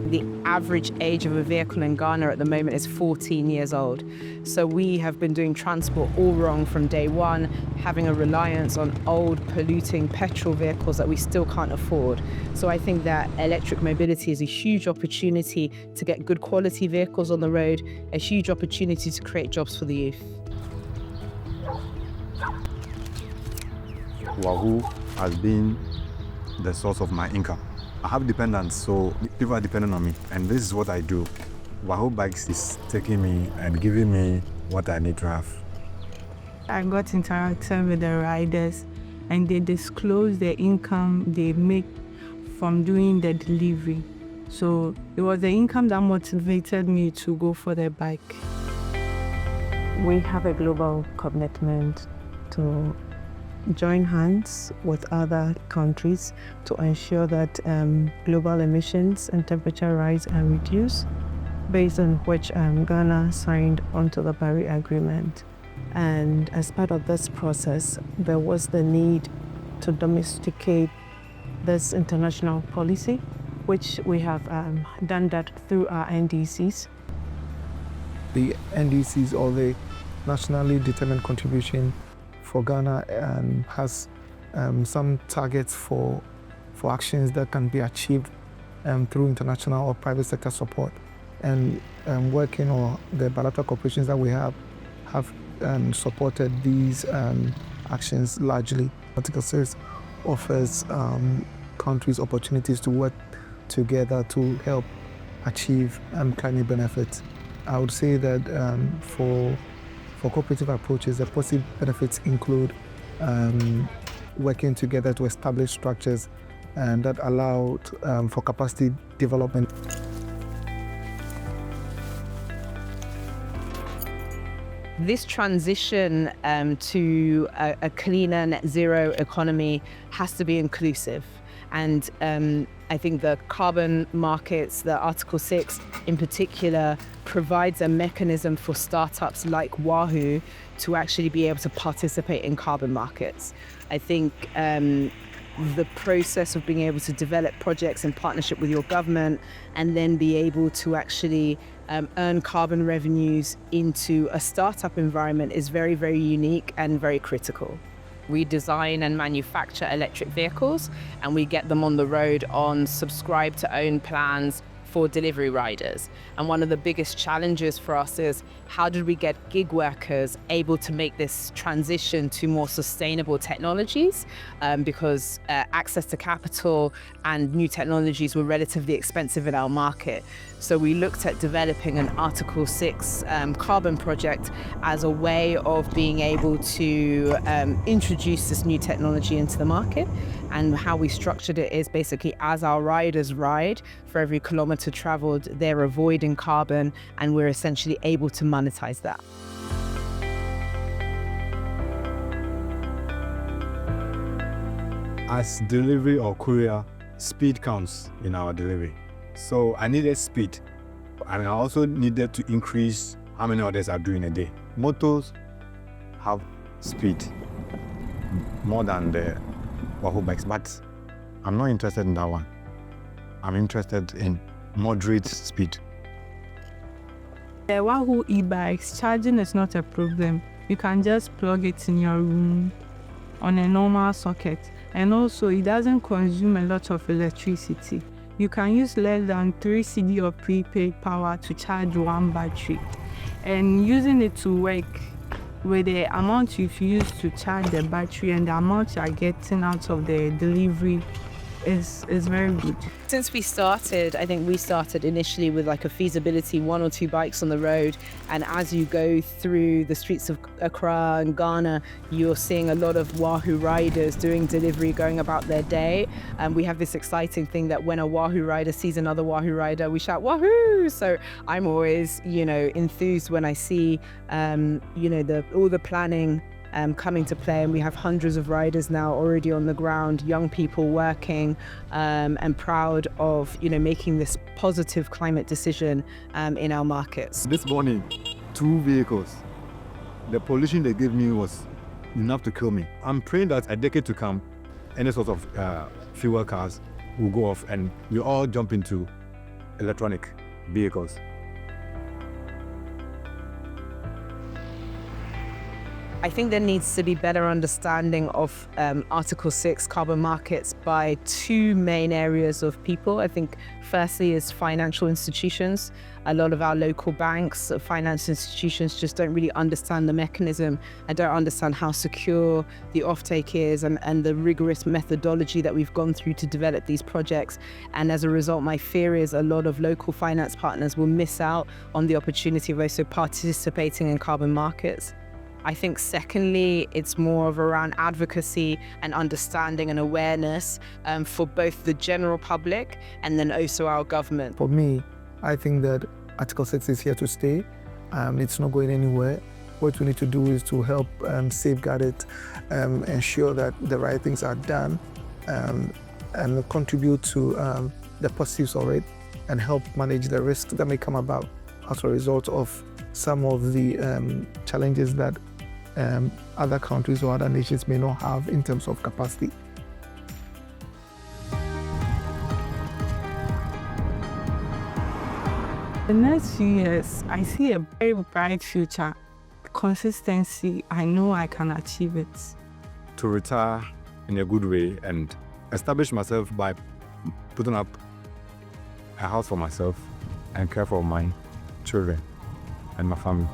The average age of a vehicle in Ghana at the moment is 14 years old. So we have been doing transport all wrong from day one, having a reliance on old polluting petrol vehicles that we still can't afford. So I think that electric mobility is a huge opportunity to get good quality vehicles on the road, a huge opportunity to create jobs for the youth. WAHU has been the source of my income. I have dependents, so people are dependent on me, and this is what I do. WAHU Bikes is taking me and giving me what I need to have. I got interactive with the riders, and they disclose the income they make from doing the delivery. So it was the income that motivated me to go for the bike. We have a global commitment to join hands with other countries to ensure that global emissions and temperature rise are reduced, based on which Ghana signed onto the Paris Agreement. And as part of this process, there was the need to domesticate this international policy, which we have done that through our NDCs. The NDCs, or the Nationally Determined Contribution for Ghana, has some targets for actions that can be achieved through international or private sector support. And working on the bilateral cooperations that we have supported these actions largely. Article 6 offers countries opportunities to work together to help achieve climate benefits. I would say that for cooperative approaches, the positive benefits include working together to establish structures that allow for capacity development. This transition to a cleaner net zero economy has to be inclusive. And I think the carbon markets, the Article 6 in particular, provides a mechanism for startups like WAHU to actually be able to participate in carbon markets. I think the process of being able to develop projects in partnership with your government and then be able to actually earn carbon revenues into a startup environment is very, very unique and very critical. We design and manufacture electric vehicles, and we get them on the road on subscribe to own plans for delivery riders. And one of the biggest challenges for us is how did we get gig workers able to make this transition to more sustainable technologies, because access to capital and new technologies were relatively expensive in our market. So we looked at developing an Article 6 carbon project as a way of being able to introduce this new technology into the market. And how we structured it is basically as our riders ride, for every kilometer traveled, they're avoiding carbon, and we're essentially able to monetize that. As delivery or courier, speed counts in our delivery. So I needed speed, and I also needed to increase how many orders I do in a day. Motors have speed more than the WAHU bikes, but I'm not interested in that one. I'm interested in moderate speed. The WAHU e-bikes, charging is not a problem. You can just plug it in your room on a normal socket. And also, it doesn't consume a lot of electricity. You can use less than 3 cedi of prepaid power to charge one battery. And using it to work with the amount you've used to charge the battery and the amount you are getting out of the delivery is very good. Since we started, I think we started initially with like a feasibility, 1 or 2 bikes on the road. And as you go through the streets of Accra and Ghana, you're seeing a lot of WAHU riders doing delivery, going about their day. And we have this exciting thing that when a WAHU rider sees another WAHU rider, we shout WAHU! So I'm always, enthused when I see, all the planning coming to play, and we have hundreds of riders now already on the ground, young people working, and proud of making this positive climate decision in our markets. This morning, 2 vehicles. The pollution they gave me was enough to kill me. I'm praying that a decade to come, any sort of fuel cars will go off and we all jump into electronic vehicles. I think there needs to be better understanding of Article 6 carbon markets by two main areas of people. I think firstly is financial institutions. A lot of our local banks, finance institutions just don't really understand the mechanism and don't understand how secure the offtake is and the rigorous methodology that we've gone through to develop these projects. And as a result, my fear is a lot of local finance partners will miss out on the opportunity of also participating in carbon markets. I think secondly, it's more of around advocacy and understanding and awareness for both the general public and then also our government. For me, I think that Article 6 is here to stay. It's not going anywhere. What we need to do is to help safeguard it, ensure that the right things are done, and contribute to the positives of it, and help manage the risks that may come about as a result of some of the challenges that other countries or other nations may not have in terms of capacity. The next few years, I see a very bright future. Consistency, I know I can achieve it. To retire in a good way and establish myself by putting up a house for myself and care for my children and my family.